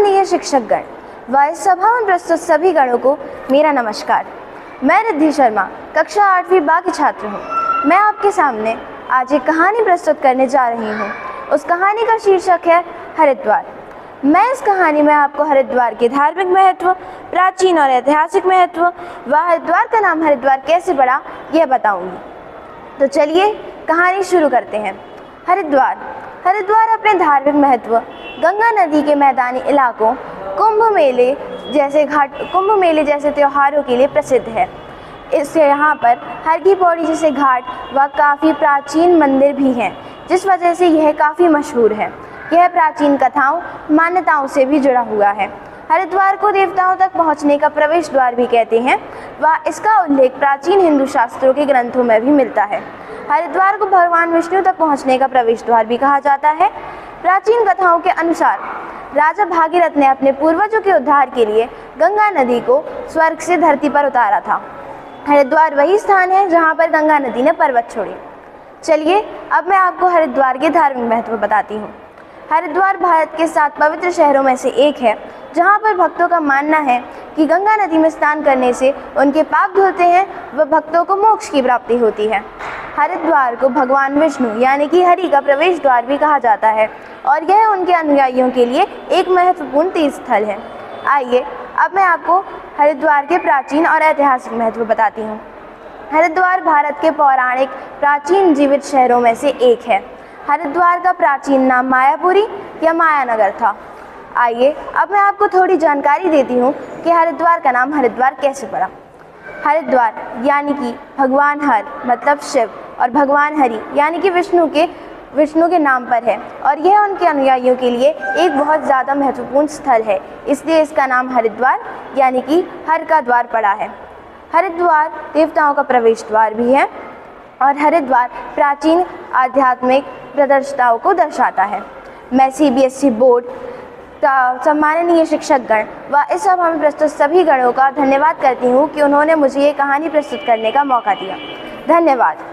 सम्माननीय शिक्षकगण व इस सभा में प्रस्तुत सभी गणों को मेरा नमस्कार। मैं रिद्धि शर्मा कक्षा 8वीं बा की छात्र हूँ। मैं आपके सामने आज एक कहानी प्रस्तुत करने जा रही हूँ। उस कहानी का शीर्षक है हरिद्वार। मैं इस कहानी में आपको हरिद्वार के धार्मिक महत्व, प्राचीन और ऐतिहासिक महत्व व हरिद्वार का नाम हरिद्वार कैसे पड़ा यह बताऊंगी। तो चलिए कहानी शुरू करते हैं। हरिद्वार अपने धार्मिक महत्व, गंगा नदी के मैदानी इलाकों, कुंभ मेले जैसे त्योहारों के लिए प्रसिद्ध है। इससे यहाँ पर हर की पौड़ी जैसे घाट व काफ़ी प्राचीन मंदिर भी हैं, जिस वजह से यह काफ़ी मशहूर है। यह प्राचीन कथाओं, मान्यताओं से भी जुड़ा हुआ है। हरिद्वार को देवताओं तक पहुँचने का प्रवेश द्वार भी कहते हैं व इसका उल्लेख प्राचीन हिंदू शास्त्रों के ग्रंथों में भी मिलता है। हरिद्वार को भगवान विष्णु तक पहुँचने का प्रवेश द्वार भी कहा जाता है। प्राचीन कथाओं के अनुसार राजा भागीरथ ने अपने पूर्वजों के उद्धार के लिए गंगा नदी को स्वर्ग से धरती पर उतारा था। हरिद्वार वही स्थान है जहाँ पर गंगा नदी ने पर्वत छोड़े। चलिए अब मैं आपको हरिद्वार के धार्मिक महत्व बताती हूँ। हरिद्वार भारत के 7 पवित्र शहरों में से एक है, जहाँ पर भक्तों का मानना है कि गंगा नदी में स्नान करने से उनके पाप धुलते हैं व भक्तों को मोक्ष की प्राप्ति होती है। हरिद्वार को भगवान विष्णु यानी कि हरि का प्रवेश द्वार भी कहा जाता है और यह उनके अनुयायियों के लिए एक महत्वपूर्ण तीर्थ स्थल है। आइए अब मैं आपको हरिद्वार के प्राचीन और ऐतिहासिक महत्व बताती हूँ। हरिद्वार भारत के पौराणिक प्राचीन जीवित शहरों में से एक है। हरिद्वार का प्राचीन नाम मायापुरी या मायानगर था। आइए अब मैं आपको थोड़ी जानकारी देती हूँ कि हरिद्वार का नाम हरिद्वार कैसे पड़ा। हरिद्वार यानी कि भगवान हर मतलब शिव और भगवान हरि यानी कि विष्णु के नाम पर है और यह उनके अनुयायियों के लिए एक बहुत ज़्यादा महत्वपूर्ण स्थल है, इसलिए इसका नाम हरिद्वार यानी कि हर का द्वार पड़ा है। हरिद्वार देवताओं का प्रवेश द्वार भी है और हरिद्वार प्राचीन आध्यात्मिक प्रदर्शताओं को दर्शाता है। मैं CBSE बोर्ड सम्माननीय शिक्षकगण व इस सभा में प्रस्तुत सभी गणों का धन्यवाद करती हूँ कि उन्होंने मुझे ये कहानी प्रस्तुत करने का मौका दिया। धन्यवाद।